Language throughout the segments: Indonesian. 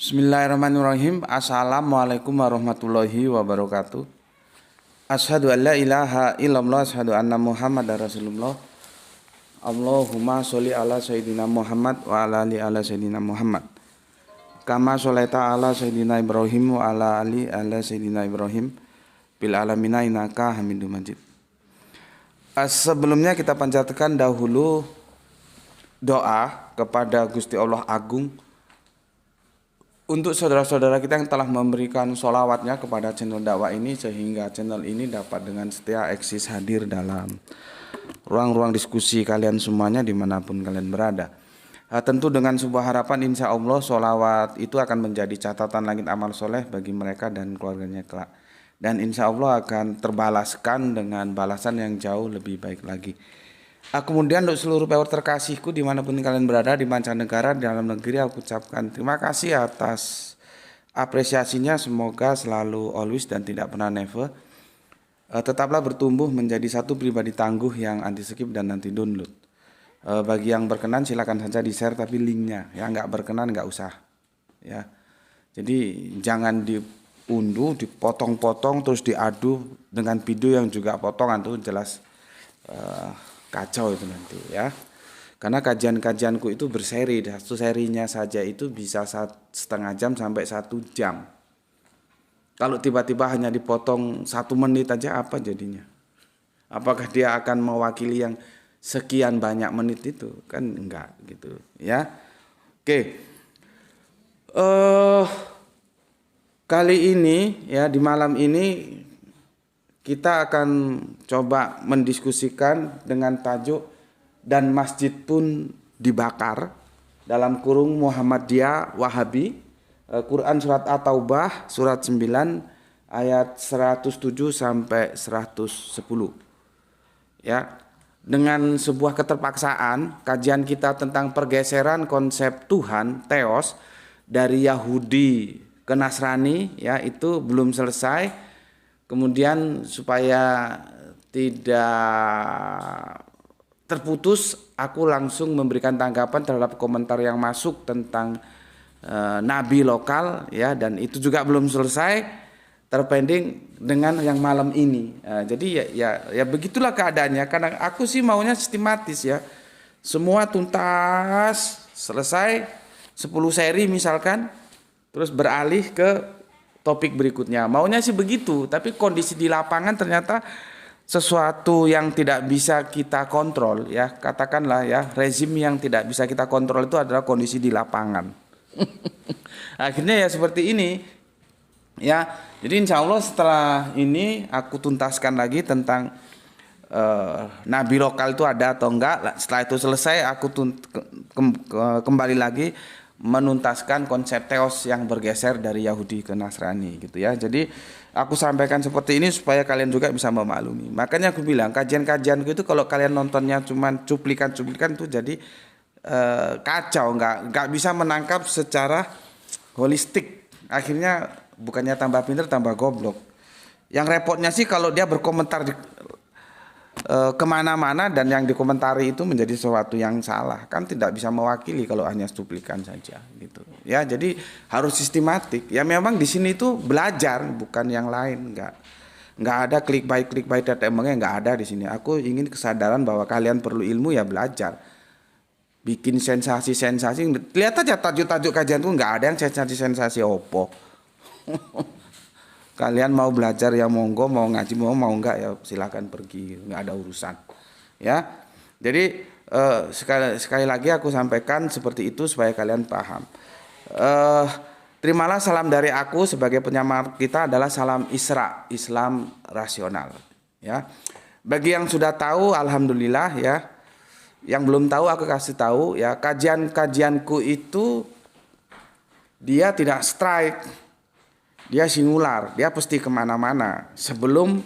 Bismillahirrahmanirrahim. Assalamualaikum warahmatullahi wabarakatuh. Asyhadu an la ilaha illallah, asyhadu anna Muhammadar Rasulullah. Allahumma sholli ala sayyidina Muhammad wa ala ali ala sayyidina Muhammad. Kama sholaita ala sayyidina Ibrahim wa ala ali ala sayyidina Ibrahim bil alamina innaka Hamidum Majid. Sebelumnya kita panjatkan dahulu doa kepada Gusti Allah Agung untuk saudara-saudara kita yang telah memberikan sholawatnya kepada channel dakwah ini, sehingga channel ini dapat dengan setia eksis hadir dalam ruang-ruang diskusi kalian semuanya dimanapun kalian berada. Tentu dengan sebuah harapan, insya Allah sholawat itu akan menjadi catatan langit amal soleh bagi mereka dan keluarganya kelak. Dan insya Allah akan terbalaskan dengan balasan yang jauh lebih baik lagi. Kemudian untuk seluruh viewer terkasihku dimanapun kalian berada, di mancanegara, di dalam negeri, aku ucapkan terima kasih atas apresiasinya. Semoga selalu always dan tidak pernah never. Tetaplah bertumbuh menjadi satu pribadi tangguh yang anti skip dan anti download. Bagi yang berkenan silakan saja di share, tapi linknya ya, nggak berkenan nggak usah ya. Jadi jangan diunduh, dipotong-potong terus diadu dengan video yang juga potongan, tuh jelas kacau itu nanti ya. Karena kajian-kajianku itu berseri, satu serinya saja itu bisa 1,5 jam sampai 1 jam. Kalau tiba-tiba hanya dipotong 1 menit aja, apa jadinya? Apakah dia akan mewakili yang sekian banyak menit itu? Kan enggak gitu ya. Oke. Kali ini ya, di malam ini kita akan coba mendiskusikan dengan tajuk "Dan Masjid Pun Dibakar" dalam kurung Muhammadiyah Wahabi, Quran surat At-Taubah surat 9 ayat 107 sampai 110. Ya, dengan sebuah keterpaksaan kajian kita tentang pergeseran konsep Tuhan Theos dari Yahudi ke Nasrani ya, itu belum selesai. Kemudian supaya tidak terputus, aku langsung memberikan tanggapan terhadap komentar yang masuk tentang nabi lokal ya, dan itu juga belum selesai, terpending dengan yang malam ini. Jadi ya begitulah keadaannya, karena aku sih maunya sistematis ya. Semua tuntas, selesai 10 seri misalkan, terus beralih ke topik berikutnya. Maunya sih begitu, tapi kondisi di lapangan ternyata sesuatu yang tidak bisa kita kontrol ya. Katakanlah ya, rezim yang tidak bisa kita kontrol itu adalah kondisi di lapangan. Akhirnya ya seperti ini ya. Jadi insya Allah setelah ini aku tuntaskan lagi tentang nabi lokal itu ada atau enggak. Setelah itu selesai, aku kembali lagi menuntaskan konsep Theos yang bergeser dari Yahudi ke Nasrani gitu ya. Jadi aku sampaikan seperti ini supaya kalian juga bisa memaklumi. Makanya aku bilang kajian-kajianku itu kalau kalian nontonnya cuman cuplikan-cuplikan tuh jadi kacau, nggak bisa menangkap secara holistik. Akhirnya bukannya tambah pintar tambah goblok. Yang repotnya sih kalau dia berkomentar kemana-mana dan yang dikomentari itu menjadi sesuatu yang salah, kan tidak bisa mewakili kalau hanya cuplikan saja gitu ya. Jadi harus sistematik ya. Memang di sini itu belajar, bukan yang lain. Nggak ada clickbait emangnya nggak ada di sini. Aku ingin kesadaran bahwa kalian perlu ilmu ya, belajar, bikin sensasi. Lihat aja tajuk-tajuk kajian tuh nggak ada yang sensasi opo. Kalian mau belajar ya monggo, mau ngaji mau enggak ya silakan pergi, enggak ada urusan ya. Jadi sekali lagi aku sampaikan seperti itu supaya kalian paham. Terimalah salam dari aku sebagai penyamar kita adalah salam Isra, Islam rasional ya. Bagi yang sudah tahu alhamdulillah ya. Yang belum tahu aku kasih tahu ya, kajian-kajianku itu dia tidak strike. Dia singular, dia pasti kemana-mana sebelum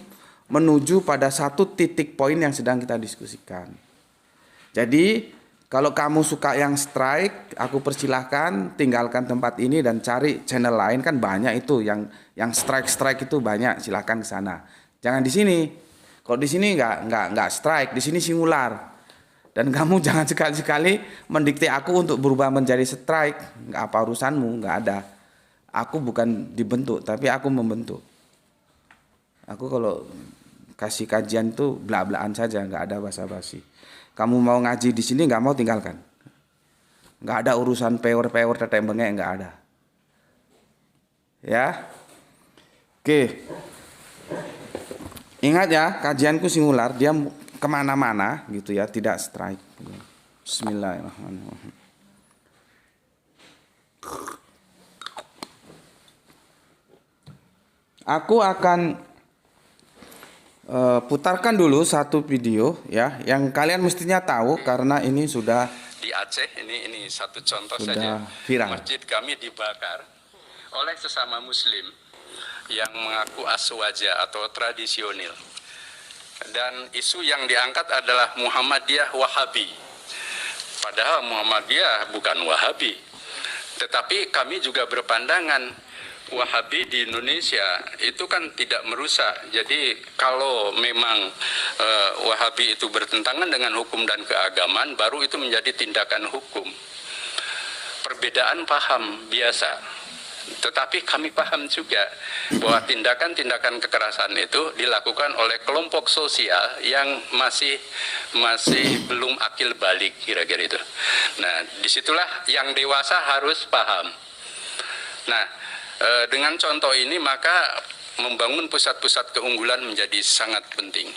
menuju pada satu titik poin yang sedang kita diskusikan. Jadi kalau kamu suka yang strike, aku persilahkan tinggalkan tempat ini dan cari channel lain, kan banyak itu yang strike itu banyak, silahkan ke sana. Jangan di sini. Kalau di sini nggak strike, di sini singular. Dan kamu jangan sekali-sekali mendikte aku untuk berubah menjadi strike, nggak apa urusanmu, nggak ada. Aku bukan dibentuk, tapi aku membentuk. Aku kalau kasih kajian tuh belak-belakan saja, nggak ada basa-basi. Kamu mau ngaji di sini, nggak mau tinggalkan. Nggak ada urusan peor-peor tetek bengek, nggak ada. Ya, oke. Ingat ya, kajianku singular, dia kemana-mana gitu ya, tidak strike. Bismillahirrahmanirrahim. Aku akan putarkan dulu satu video ya, yang kalian mestinya tahu karena ini sudah di Aceh. Ini satu contoh sudah saja. viral. Masjid kami dibakar oleh sesama Muslim yang mengaku aswaja atau tradisional. Dan isu yang diangkat adalah Muhammadiyah Wahabi. Padahal Muhammadiyah bukan Wahabi. Tetapi kami juga berpandangan Wahabi di Indonesia itu kan tidak merusak. Jadi kalau memang Wahabi itu bertentangan dengan hukum dan keagamaan, baru itu menjadi tindakan hukum. Perbedaan paham biasa. Tetapi kami paham juga bahwa tindakan-tindakan kekerasan itu dilakukan oleh kelompok sosial yang masih belum akil balik, kira-kira itu. Nah, disitulah yang dewasa harus paham. Nah, dengan contoh ini maka membangun pusat-pusat keunggulan menjadi sangat penting.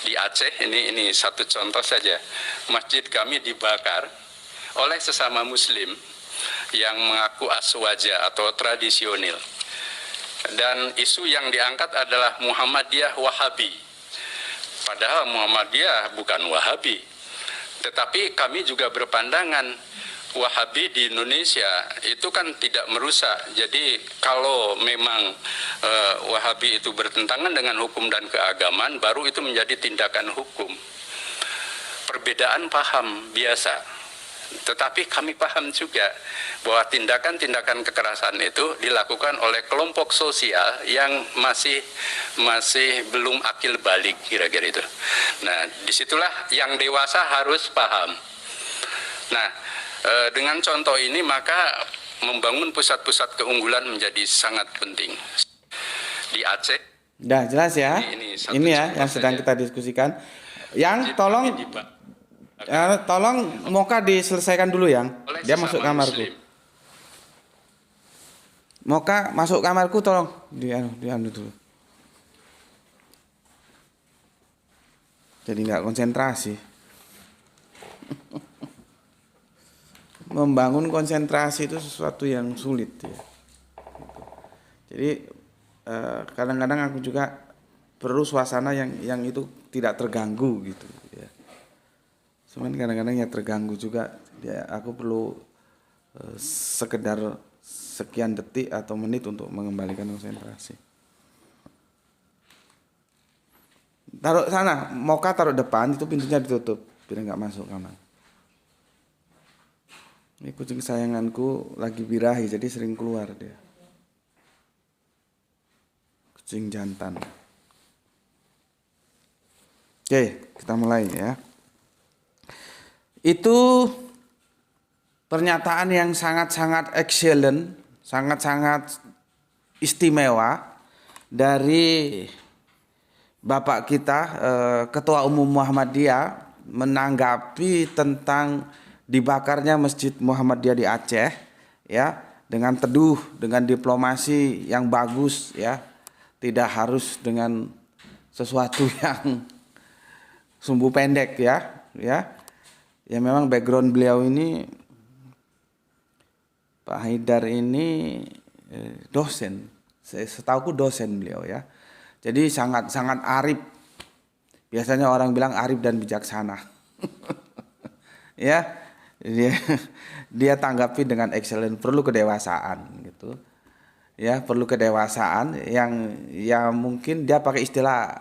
Di Aceh ini satu contoh saja. Masjid kami dibakar oleh sesama Muslim yang mengaku aswaja atau tradisional. Dan isu yang diangkat adalah Muhammadiyah Wahabi. Padahal Muhammadiyah bukan Wahabi. Tetapi kami juga berpandangan Wahabi di Indonesia itu kan tidak merusak. Jadi kalau memang Wahabi itu bertentangan dengan hukum dan keagamaan, baru itu menjadi tindakan hukum. Perbedaan paham biasa. Tetapi kami paham juga bahwa tindakan-tindakan kekerasan itu dilakukan oleh kelompok sosial yang masih belum akil balik, kira-kira itu. Nah, disitulah yang dewasa harus paham. Nah, dengan contoh ini maka membangun pusat-pusat keunggulan menjadi sangat penting. Di Aceh. Udah jelas ya. Ini ya yang sedang kita diskusikan. Yang tolong Moka diselesaikan dulu yang. Dia masuk kamarku. Moka masuk kamarku tolong. Diambil dulu. Jadi nggak konsentrasi. Membangun konsentrasi itu sesuatu yang sulit ya. Jadi kadang-kadang aku juga perlu suasana yang itu tidak terganggu gitu ya. Cuman kadang-kadang ya terganggu juga ya, aku perlu sekedar sekian detik atau menit untuk mengembalikan konsentrasi. Taruh sana, Moka taruh depan, itu pintunya ditutup biar nggak masuk kamar. Ini kucing kesayanganku lagi birahi, jadi sering keluar dia. Kucing jantan. Oke, kita mulai ya. Itu pernyataan yang sangat-sangat excellent, sangat-sangat istimewa dari Bapak kita, Ketua Umum Muhammadiyah, menanggapi tentang dibakarnya Masjid Muhammadiyah di Aceh ya, dengan teduh, dengan diplomasi yang bagus ya, tidak harus dengan sesuatu yang sumbu pendek ya. Ya memang background beliau ini, Pak Haidar ini dosen, setauku dosen beliau ya. Jadi sangat arif. Biasanya orang bilang arif dan bijaksana. Ya. Dia tanggapi dengan excellent, perlu kedewasaan gitu ya, perlu kedewasaan yang mungkin dia pakai istilah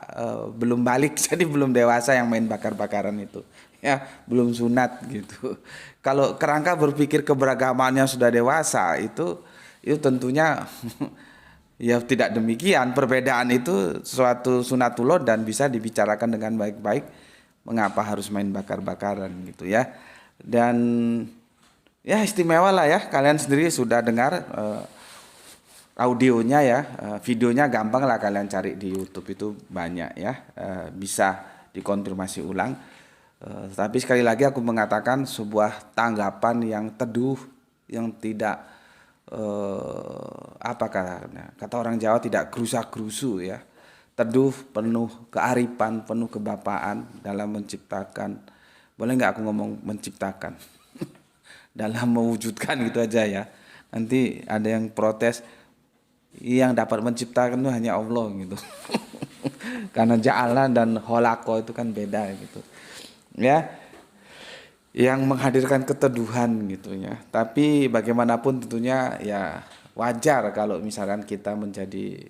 belum balik, jadi belum dewasa yang main bakar-bakaran itu ya, belum sunat gitu. Kalau kerangka berpikir keberagamannya sudah dewasa, itu tentunya ya tidak demikian. Perbedaan itu suatu sunatullah dan bisa dibicarakan dengan baik-baik, mengapa harus main bakar-bakaran gitu ya. Dan ya istimewa lah ya, kalian sendiri sudah dengar audionya ya, videonya gampang lah kalian cari di YouTube itu banyak ya, bisa dikonfirmasi ulang. Tapi sekali lagi aku mengatakan sebuah tanggapan yang teduh, yang tidak apa kata orang Jawa, tidak gerusa-gerusu ya, teduh, penuh kearifan, penuh kebapaan dalam menciptakan. Boleh nggak aku ngomong menciptakan? Dalam mewujudkan gitu aja ya. Nanti ada yang protes, yang dapat menciptakan itu hanya Allah gitu. Karena ja'ala dan kholaqo itu kan beda gitu. Ya. Yang menghadirkan keteduhan gitu ya. Tapi bagaimanapun tentunya ya wajar kalau misalkan kita menjadi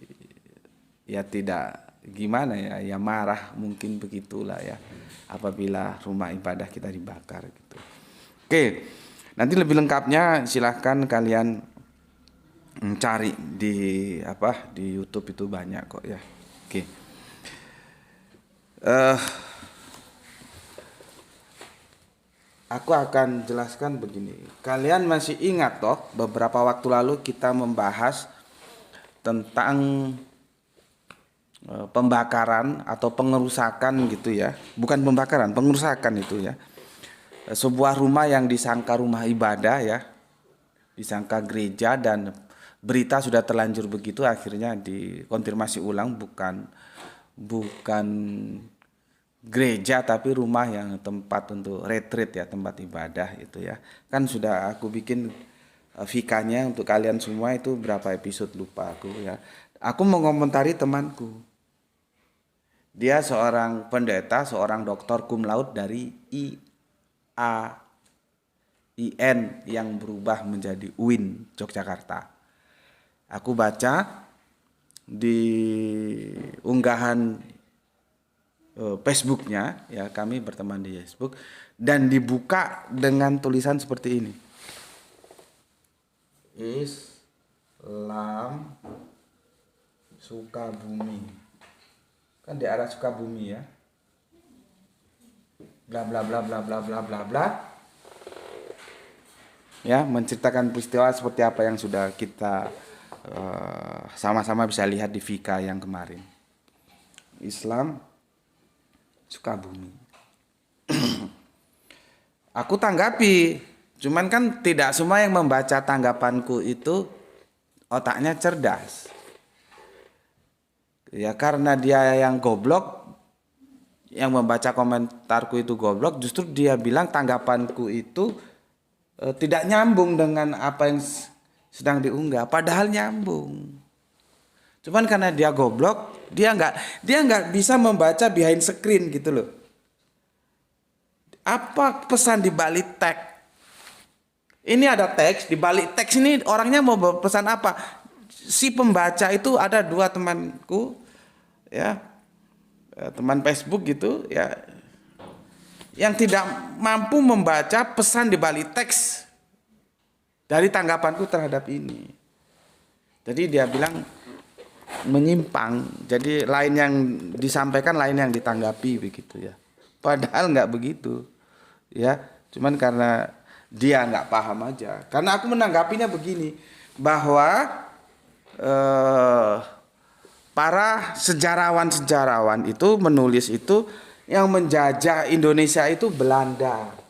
ya tidak gimana ya marah, mungkin begitulah ya apabila rumah ibadah kita dibakar gitu. Oke. Nanti lebih lengkapnya silahkan kalian cari di YouTube itu banyak kok ya. Oke. Aku akan jelaskan begini. Kalian masih ingat toh beberapa waktu lalu kita membahas tentang pembakaran atau pengerusakan gitu ya. Bukan pembakaran, pengerusakan itu ya. Sebuah rumah yang disangka rumah ibadah ya, disangka gereja, dan berita sudah terlanjur begitu, akhirnya dikonfirmasi ulang bukan gereja tapi rumah yang tempat untuk retreat ya, tempat ibadah itu ya. Kan sudah aku bikin fikanya untuk kalian semua, itu berapa episode lupa aku ya. Aku mengomentari temanku. Dia seorang pendeta, seorang doktor cum laude dari IN yang berubah menjadi UIN Yogyakarta. Aku baca di unggahan Facebooknya ya, kami berteman di Facebook, dan dibuka dengan tulisan seperti ini: Islam Sukabumi, kan di arah Sukabumi ya, bla bla bla bla bla bla bla bla ya, menceritakan peristiwa seperti apa yang sudah kita sama-sama bisa lihat di Vika yang kemarin. Islam Sukabumi. Aku tanggapi, cuman kan tidak semua yang membaca tanggapanku itu otaknya cerdas. Ya karena dia yang goblok, yang membaca komentarku itu goblok, justru dia bilang tanggapanku itu tidak nyambung dengan apa yang sedang diunggah, padahal nyambung. Cuman karena dia goblok, dia nggak bisa membaca behind screen gitu loh. Apa pesan di balik teks? Ini ada teks, di balik teks ini orangnya mau pesan apa? Si pembaca itu ada dua temanku ya, teman Facebook gitu ya, yang tidak mampu membaca pesan di balik teks dari tanggapanku terhadap ini. Jadi dia bilang menyimpang, jadi lain yang disampaikan, lain yang ditanggapi begitu ya. Padahal nggak begitu ya, cuman karena dia nggak paham aja. Karena aku menanggapinya begini, bahwa para sejarawan itu menulis itu yang menjajah Indonesia itu Belanda.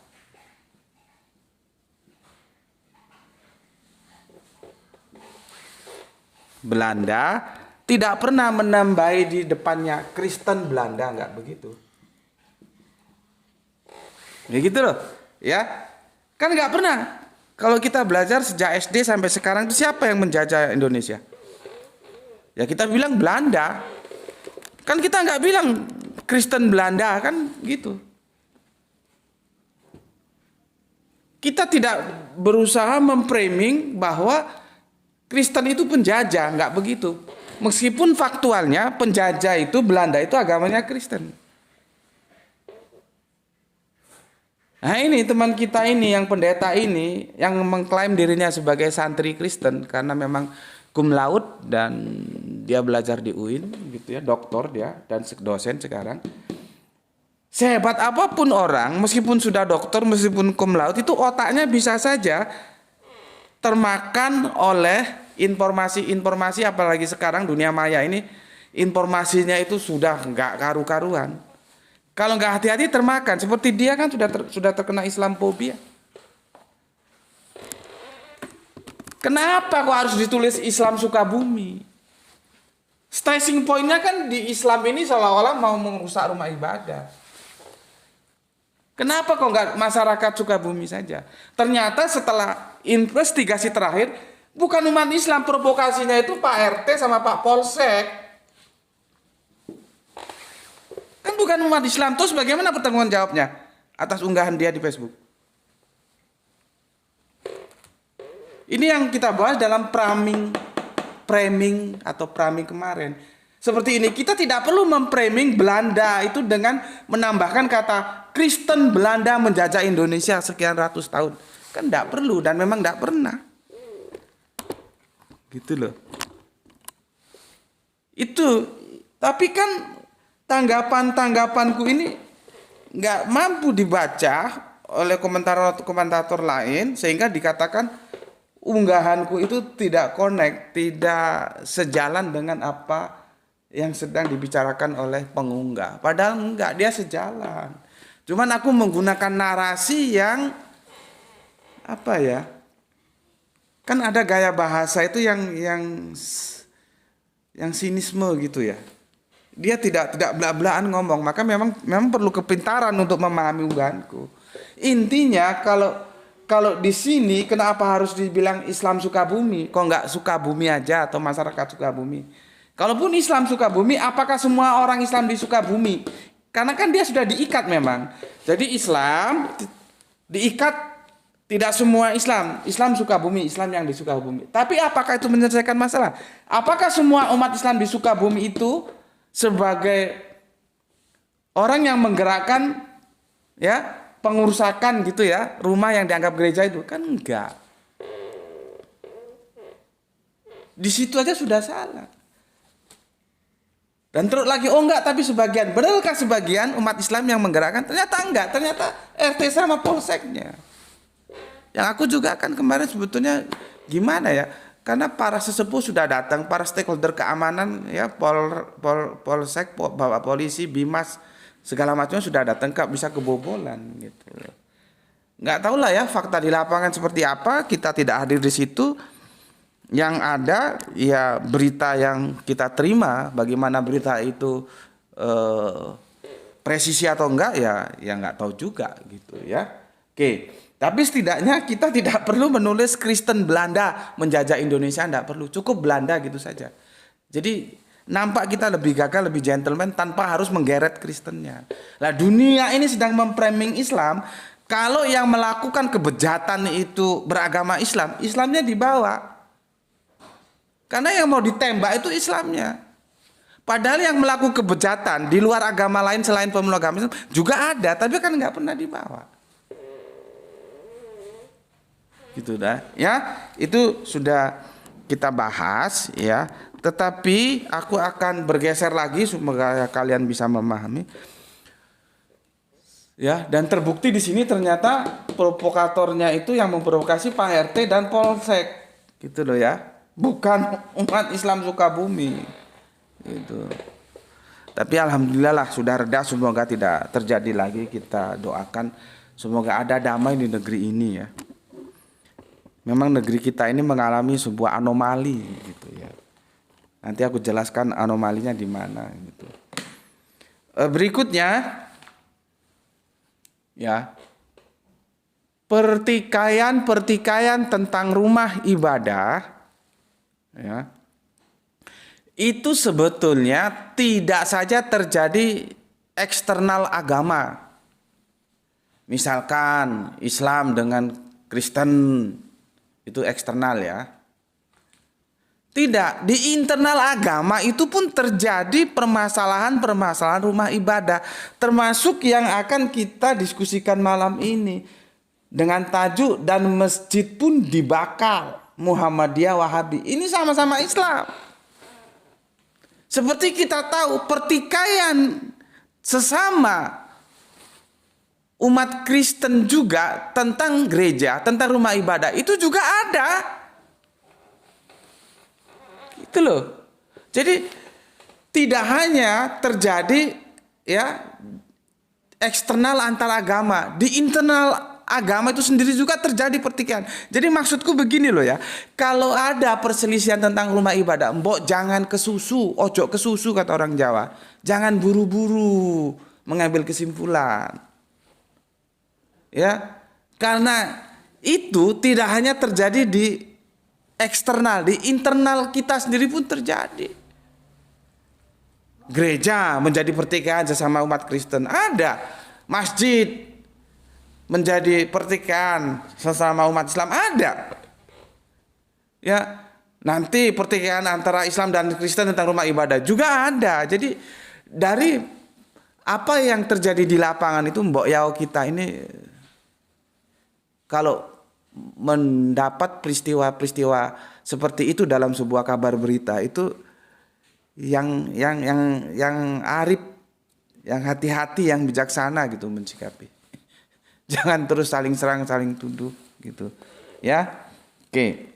Belanda tidak pernah menambahi di depannya Kristen Belanda, nggak begitu. Ya gitu loh, ya. Kan nggak pernah. Kalau kita belajar sejak SD sampai sekarang itu siapa yang menjajah Indonesia? Ya kita bilang Belanda. Kan kita nggak bilang Kristen Belanda kan gitu. Kita tidak berusaha memframing bahwa Kristen itu penjajah, nggak begitu. Meskipun faktualnya penjajah itu Belanda itu agamanya Kristen. Nah ini teman kita ini, yang pendeta ini, yang mengklaim dirinya sebagai santri Kristen karena memang cum laude dan dia belajar di UIN gitu ya, doktor dia dan dosen sekarang. Sehebat apapun orang, meskipun sudah doktor, meskipun cum laude, itu otaknya bisa saja termakan oleh Informasi apalagi sekarang dunia maya ini informasinya itu sudah nggak karu-karuan. Kalau nggak hati-hati termakan. Seperti dia kan sudah terkena Islamophobia. Kenapa kok harus ditulis Islam Sukabumi? Stressing pointnya kan di Islam ini seolah-olah mau merusak rumah ibadah. Kenapa kok nggak masyarakat Sukabumi saja? Ternyata setelah investigasi terakhir, bukan umat Islam, provokasinya itu Pak RT sama Pak Polsek. Kan bukan umat Islam. Terus bagaimana pertanggung jawabnya atas unggahan dia di Facebook? Ini yang kita bahas dalam framing kemarin. Seperti ini, kita tidak perlu memframing Belanda itu dengan menambahkan kata Kristen Belanda menjajah Indonesia sekian ratus tahun. Kan tidak perlu dan memang tidak pernah. Gitu loh. Itu, tapi kan tanggapanku ini nggak mampu dibaca oleh komentator lain sehingga dikatakan unggahanku itu tidak connect, tidak sejalan dengan apa yang sedang dibicarakan oleh pengunggah. Padahal enggak, dia sejalan. Cuman aku menggunakan narasi yang apa ya? Kan ada gaya bahasa itu yang sinisme gitu ya. Dia tidak belak-belakan ngomong, maka memang perlu kepintaran untuk memahami unggahanku. Intinya kalau di sini kenapa harus dibilang Islam Sukabumi? Kok nggak Sukabumi aja atau masyarakat Sukabumi? Kalaupun Islam Sukabumi, apakah semua orang Islam di Sukabumi? Karena kan dia sudah diikat memang. Jadi Islam diikat, tidak semua Islam Sukabumi, Islam yang di Sukabumi. Tapi apakah itu menyelesaikan masalah? Apakah semua umat Islam di Sukabumi itu sebagai orang yang menggerakkan ya pengurusakan gitu ya, rumah yang dianggap gereja itu? Kan enggak. Di situ aja sudah salah. Dan terus lagi, oh enggak, tapi sebagian. Benarkah sebagian umat Islam yang menggerakkan? Ternyata enggak, ternyata RT sama polseknya. Yang aku juga kan kemarin sebetulnya gimana ya, karena para sesepuh sudah datang, para stakeholder keamanan ya, polsek, bapak polisi, bimas, segala macamnya sudah datang, Kak, bisa kebobolan gitu. Nggak tahu lah ya fakta di lapangan seperti apa, kita tidak hadir di situ. Yang ada ya berita yang kita terima, bagaimana berita itu presisi atau enggak ya nggak tahu juga gitu ya. Oke, tapi setidaknya kita tidak perlu menulis Kristen Belanda menjajah Indonesia, enggak perlu, cukup Belanda gitu saja. Jadi nampak kita lebih gagah, lebih gentleman tanpa harus menggeret Kristennya. Nah, dunia ini sedang memframing Islam. Kalau yang melakukan kebejatan itu beragama Islam, Islamnya dibawa. Karena yang mau ditembak itu Islamnya. Padahal yang melakukan kebejatan di luar agama lain selain pemeluk agama Islam juga ada, tapi kan nggak pernah dibawa. Gitu dah. Ya, itu sudah kita bahas ya. Tetapi aku akan bergeser lagi supaya kalian bisa memahami. Ya, dan terbukti di sini ternyata provokatornya itu yang memprovokasi Pak RT dan Polsek. Gitu loh ya. Bukan umat Islam Sukabumi. Gitu. Tapi alhamdulillah lah sudah reda, semoga tidak terjadi lagi. Kita doakan semoga ada damai di negeri ini ya. Memang negeri kita ini mengalami sebuah anomali gitu ya. Nanti aku jelaskan anomalinya di mana gitu. Berikutnya ya, pertikaian tentang rumah ibadah ya, itu sebetulnya tidak saja terjadi eksternal agama. Misalkan Islam dengan Kristen itu eksternal ya. Tidak, di internal agama itu pun terjadi permasalahan rumah ibadah, termasuk yang akan kita diskusikan malam ini dengan tajuk dan masjid pun dibakar, Muhammadiyah Wahabi. Ini sama-sama Islam. Seperti kita tahu pertikaian sesama umat Kristen juga tentang gereja, tentang rumah ibadah itu juga ada. Itu loh. Jadi tidak hanya terjadi ya eksternal antar agama, di internal agama itu sendiri juga terjadi pertikaian. Jadi maksudku begini loh ya, kalau ada perselisihan tentang rumah ibadah, mbok jangan kesusu, ojo kesusu kata orang Jawa. Jangan buru-buru mengambil kesimpulan. Ya, karena itu tidak hanya terjadi di eksternal, di internal kita sendiri pun terjadi. Gereja menjadi pertikaian sesama umat Kristen, ada. Masjid menjadi pertikaian sesama umat Islam, ada. Ya, nanti pertikaian antara Islam dan Kristen tentang rumah ibadah juga ada. Jadi dari apa yang terjadi di lapangan itu mbok yao kita ini kalau mendapat peristiwa-peristiwa seperti itu dalam sebuah kabar berita itu yang arif, yang hati-hati, yang bijaksana gitu mensikapi. Jangan terus saling serang, saling tuduh gitu. Ya. Oke.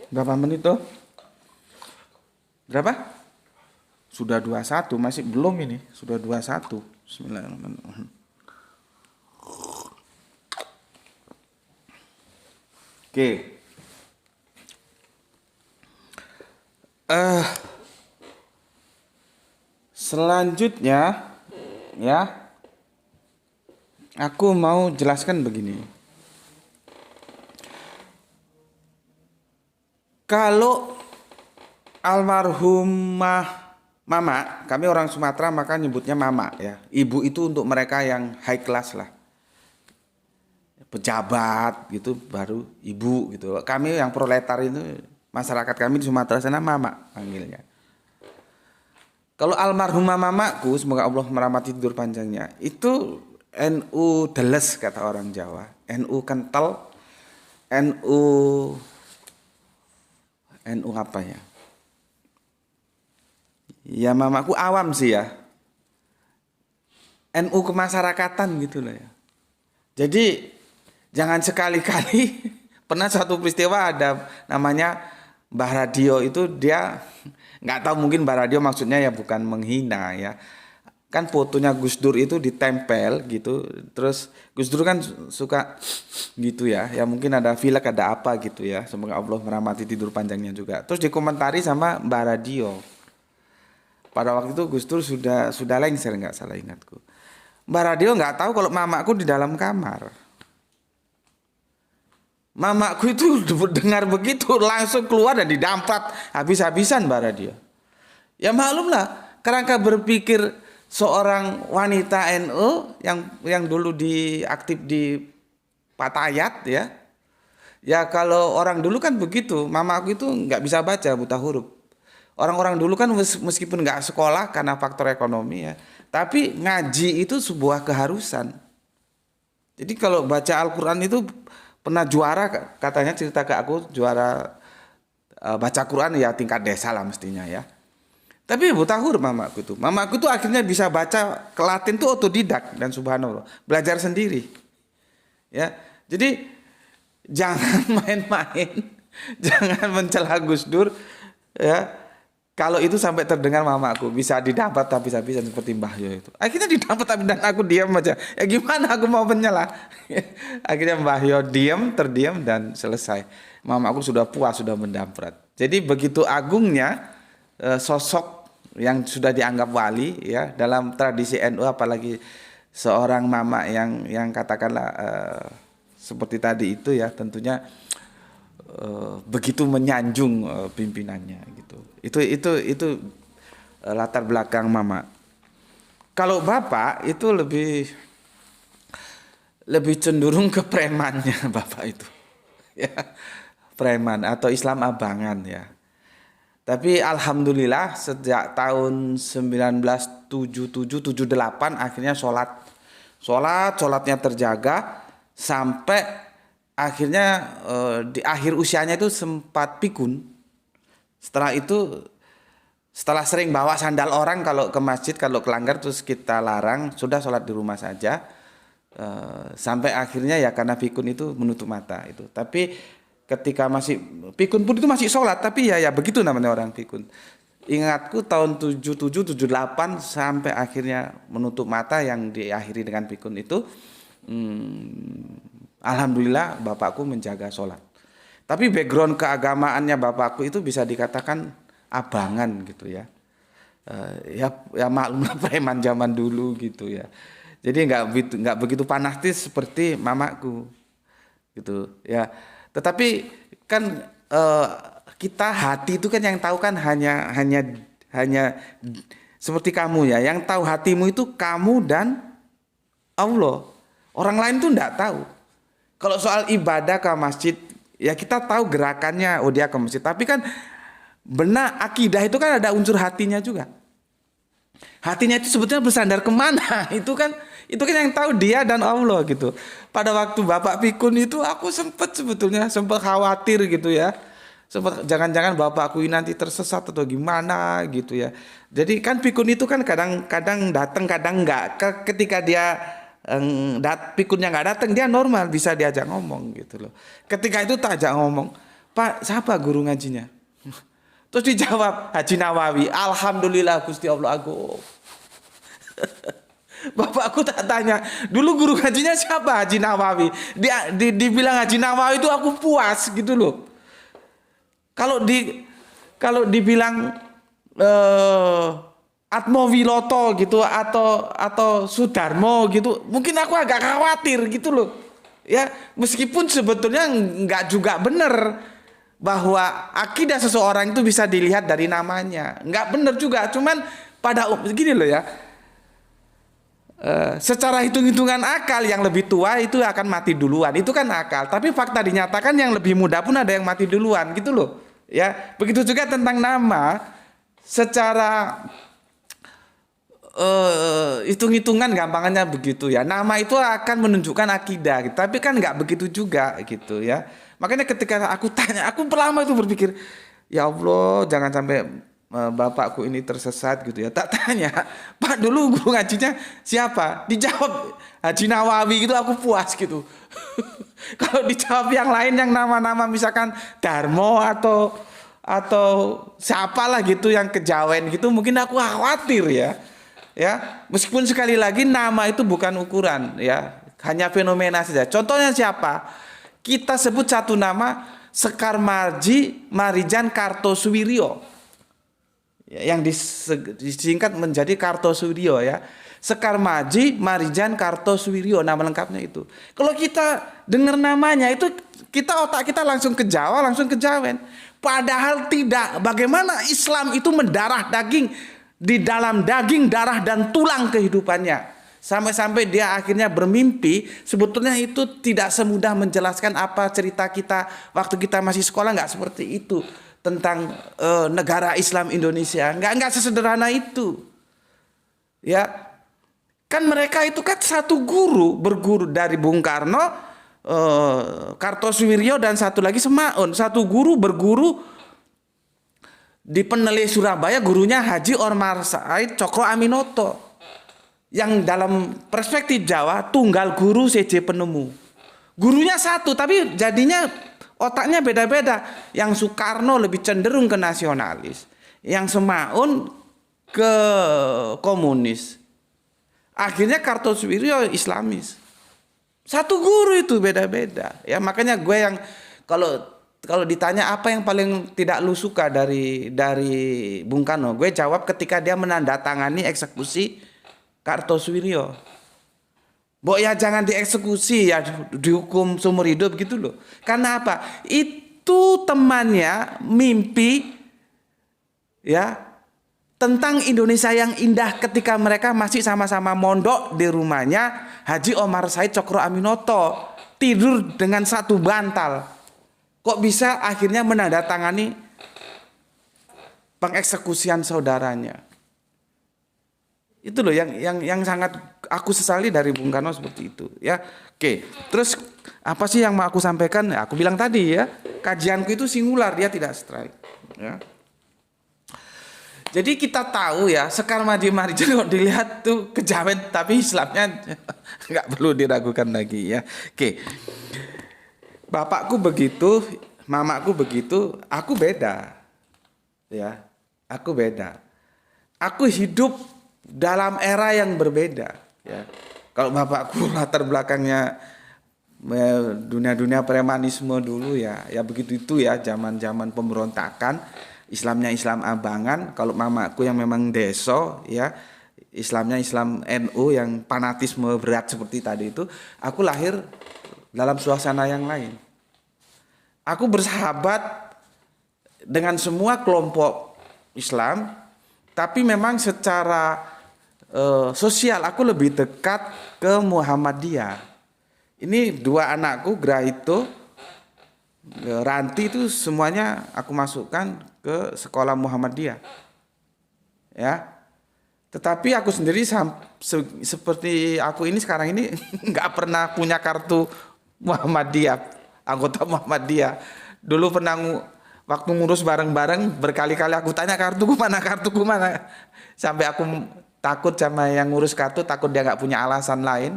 Berapa menit tuh? Berapa? Sudah 21, masih belum ini. Sudah 21. Bismillahirrahmanirrahim. Oke. Selanjutnya ya, aku mau jelaskan begini. Kalau almarhumah mama, kami orang Sumatera maka nyebutnya mama ya. Ibu itu untuk mereka yang high class lah. Pejabat gitu baru ibu gitu. Kami yang proletar itu, masyarakat kami di Sumatera sana mama panggilnya. Kalau almarhumah mamaku, semoga Allah merahmati tidur panjangnya, itu NU deles kata orang Jawa. NU kental, NU apa ya? Ya mamaku awam sih ya. NU kemasyarakatan gitu loh ya. Jadi jangan sekali-kali pernah satu peristiwa ada namanya Mbah Radio itu dia nggak tahu, mungkin Mbah Radio maksudnya ya bukan menghina ya. Kan fotonya Gus Dur itu ditempel gitu. Terus Gus Dur kan suka gitu ya. Ya mungkin ada filek ada apa gitu ya. Semoga Allah merahmati tidur panjangnya juga. Terus dikomentari sama Mbah Radio. Pada waktu itu Gus Dur sudah lengser nggak salah ingatku. Mbah Radio nggak tahu kalau mamaku di dalam kamar. Mamaku itu dengar begitu langsung keluar dan didamprat habis-habisan Mbah Radio. Ya maklumlah, kerangka berpikir seorang wanita NU yang dulu aktif di Patayat ya. Ya kalau orang dulu kan begitu, mamaku itu nggak bisa baca, buta huruf. Orang-orang dulu kan meskipun nggak sekolah karena faktor ekonomi ya, tapi ngaji itu sebuah keharusan. Jadi kalau baca Al-Quran itu pernah juara, katanya cerita ke aku, juara baca Quran ya tingkat desa lah mestinya ya. Tapi buta huruf mamaku itu. Mamaku tuh akhirnya bisa baca ke Latin tuh otodidak dan subhanallah, belajar sendiri. Ya. Jadi jangan main-main, jangan mencela Gus Dur ya. Kalau itu sampai terdengar mamaku bisa didapat habis-habisan seperti Mbah Yo itu. Akhirnya didapat tapi dan aku diam aja. Ya gimana aku mau menyela. Akhirnya Mbah Yo terdiam dan selesai. Mamaku sudah puas, sudah mendamprat. Jadi begitu agungnya sosok yang sudah dianggap wali ya dalam tradisi NU, apalagi seorang mama yang katakanlah seperti tadi itu ya, tentunya begitu menyanjung pimpinannya gitu. Itu latar belakang mama. Kalau bapak itu lebih cenderung ke premannya bapak itu. Ya, preman atau Islam abangan ya. Tapi alhamdulillah sejak tahun 1977-78 akhirnya sholatnya terjaga sampai akhirnya di akhir usianya itu sempat pikun. Setelah itu, setelah sering bawa sandal orang kalau ke masjid, kalau kelanggar terus kita larang, sudah sholat di rumah saja. Sampai akhirnya ya karena pikun itu menutup mata itu. Tapi ketika masih pikun pun itu masih sholat, tapi ya begitu namanya orang pikun. Ingatku tahun 77 78 sampai akhirnya menutup mata yang diakhiri dengan pikun itu, alhamdulillah bapakku menjaga sholat. Tapi background keagamaannya bapakku itu bisa dikatakan abangan gitu ya. Ya maklumlah preman zaman dulu gitu ya. Jadi nggak begitu fanatis seperti mamaku gitu ya. Tetapi kan kita hati itu kan yang tahu kan hanya seperti kamu ya. Yang tahu hatimu itu kamu dan Allah. Orang lain tuh nggak tahu. Kalau soal ibadah ke masjid ya kita tahu gerakannya, oh dia ke masjid. Tapi kan benar akidah itu kan ada unsur hatinya juga. Hatinya itu sebetulnya bersandar kemana? Itu kan yang tahu dia dan Allah gitu. Pada waktu bapak pikun itu aku sempat khawatir gitu ya. Sempat jangan-jangan bapakku ini nanti tersesat atau gimana gitu ya. Jadi kan pikun itu kan kadang datang kadang enggak. Ketika dia pikunnya enggak datang dia normal bisa diajak ngomong gitu loh. Ketika itu tak ajak ngomong, "Pak, siapa guru ngajinya?" Terus dijawab Haji Nawawi. Alhamdulillah Gusti Allah aku. Bapakku tak tanya, dulu guru ngajinya siapa? Haji Nawawi. Dibilang Haji Nawawi itu aku puas gitu loh. Kalau dibilang Atmo Wiloto gitu atau Sudarmo gitu, mungkin aku agak khawatir gitu loh. Ya, meskipun sebetulnya enggak juga benar bahwa akidah seseorang itu bisa dilihat dari namanya. Enggak benar juga, cuman pada gini loh ya. Secara hitung-hitungan akal yang lebih tua itu akan mati duluan. Itu kan akal, tapi fakta dinyatakan yang lebih muda pun ada yang mati duluan gitu loh. Ya, begitu juga tentang nama secara hitung-hitungan gampangannya begitu ya. Nama itu akan menunjukkan akidah, tapi kan nggak begitu juga gitu ya. Makanya ketika aku tanya, aku lama itu berpikir, ya Allah jangan sampai bapakku ini tersesat gitu ya. Tak tanya, Pak dulu guru ngajinya siapa? Dijawab Haji Nawawi gitu, aku puas gitu. Kalau dijawab yang lain yang nama-nama misalkan Darmo atau siapalah gitu yang kejawen gitu, mungkin aku khawatir ya. Ya, meskipun sekali lagi nama itu bukan ukuran ya, hanya fenomena saja. Contohnya siapa? Kita sebut satu nama Sekar Marji Marijan Kartosuwiryo yang disingkat menjadi Kartosuwiryo ya. Sekar Marji Marijan Kartosuwiryo nama lengkapnya itu. Kalau kita dengar namanya itu otak kita langsung ke Jawa, langsung ke Jawen. Padahal tidak. Bagaimana Islam itu mendarah daging, di dalam daging, darah dan tulang kehidupannya. Sampai-sampai dia akhirnya bermimpi, sebetulnya itu tidak semudah menjelaskan apa cerita kita waktu kita masih sekolah, nggak seperti itu tentang negara Islam Indonesia, nggak sesederhana itu, ya kan mereka itu kan satu guru berguru dari Bung Karno, Kartosuwiryo dan satu lagi Semaun, satu guru berguru di Penele Surabaya, gurunya Haji Omar Said Cokro Aminoto. Yang dalam perspektif Jawa tunggal guru CJ penemu. Gurunya satu tapi jadinya otaknya beda-beda. Yang Soekarno lebih cenderung ke nasionalis, yang Semaun ke komunis. Akhirnya Kartosuwiryo Islamis. Satu guru itu beda-beda. Ya makanya gue yang kalau ditanya apa yang paling tidak lu suka dari Bung Karno, gue jawab ketika dia menandatangani eksekusi Kartosuwiryo. Mbok ya jangan dieksekusi ya, dihukum seumur hidup gitu loh. Karena apa? Itu temannya mimpi ya tentang Indonesia yang indah ketika mereka masih sama-sama mondok di rumahnya Haji Omar Said Cokro Aminoto, tidur dengan satu bantal. Kok bisa akhirnya menandatangani pengeksekusian saudaranya? Itu loh yang sangat aku sesali dari Bung Karno seperti itu ya. Oke, terus apa sih yang mau aku sampaikan? Ya, aku bilang tadi ya, kajianku itu singular, dia tidak strike ya. Jadi kita tahu ya, Sekar Marji Marijan kalau dilihat tuh kejawen tapi Islamnya nggak perlu diragukan lagi ya. Oke. Bapakku begitu mamaku begitu, aku beda. Ya, aku beda. Aku hidup dalam era yang berbeda, ya. Kalau bapakku latar belakangnya dunia-dunia premanisme dulu ya, ya begitu itu ya, zaman-zaman pemberontakan, Islamnya Islam abangan. Kalau mamaku yang memang deso, ya, Islamnya Islam NU yang fanatisme berat seperti tadi itu, aku lahir dalam suasana yang lain. Aku bersahabat dengan semua kelompok Islam, tapi memang secara sosial aku lebih dekat ke Muhammadiyah. Ini dua anakku, Graito, Ranti itu semuanya aku masukkan ke sekolah Muhammadiyah. Ya. Tetapi aku sendiri seperti aku ini sekarang ini nggak pernah punya kartu Muhammadiyah, anggota Muhammadiyah. Dulu pernah waktu ngurus bareng-bareng berkali-kali aku tanya kartuku mana, sampai aku takut sama yang ngurus kartu, takut dia nggak punya alasan lain,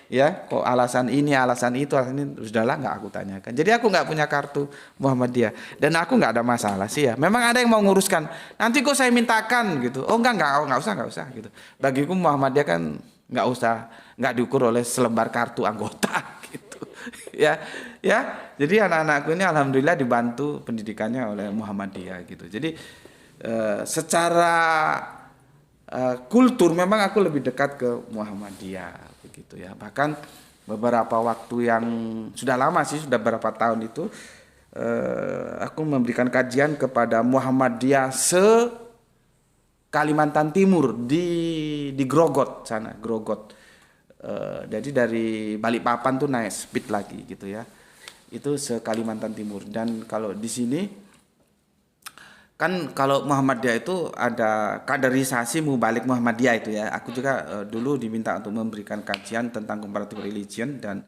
ya, kok alasan ini, alasan itu, alasan ini, sudahlah nggak aku tanyakan. Jadi aku nggak punya kartu Muhammadiyah dan aku nggak ada masalah sih ya. Memang ada yang mau nguruskan, nanti kok saya mintakan gitu. Oh nggak usah gitu. Bagiku Muhammadiyah kan nggak diukur oleh selembar kartu anggota gitu. Ya. Jadi anak-anakku ini alhamdulillah dibantu pendidikannya oleh Muhammadiyah gitu. Jadi secara kultur memang aku lebih dekat ke Muhammadiyah begitu ya. Bahkan beberapa waktu yang sudah lama sih, sudah beberapa tahun itu aku memberikan kajian kepada Muhammadiyah Kalimantan Timur di Grogot sana, Grogot. Jadi dari Balikpapan tuh naik speed lagi gitu ya. Itu Kalimantan Timur. Dan kalau di sini kan kalau Muhammadiyah itu ada kaderisasi mubalik Muhammadiyah itu ya. Aku juga dulu diminta untuk memberikan kajian tentang comparative religion dan